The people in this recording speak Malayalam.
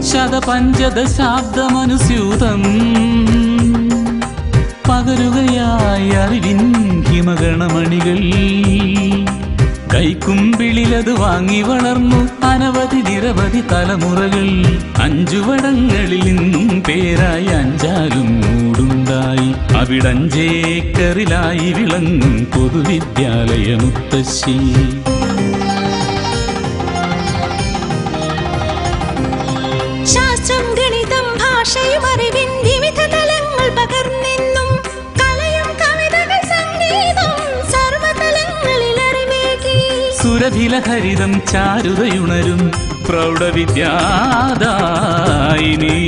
ശതപഞ്ചദശാബ്ദമനുസ്യൂതം പകരുകയായി അറിവിൻ ഹിമഗണമണികൾ. കൈക്കുമ്പിളിലത് വാങ്ങി വളർന്നു അനവധി നിരവധി തലമുറകൾ. അഞ്ചുവടങ്ങളിൽ നിന്നും പേരായി അഞ്ചാലും മൂടുണ്ടായി. അവിടഞ്ചേക്കറിലായി വിളങ്ങും പൊതുവിദ്യാലയ മുത്തശ്ശി. ശാസ്ത്രം, ഗണിതം, ഭാഷയും അറിവിൻ വിവിധ തലങ്ങൾ പകർന്നെന്നും കലയും കവിതകൾ സംഗീതം സർവതലങ്ങളിൽ അറിവേകി. സുരഭിലഹരിതം ചാരുതയുണരും പ്രൗഢവിദ്യാദായിനി.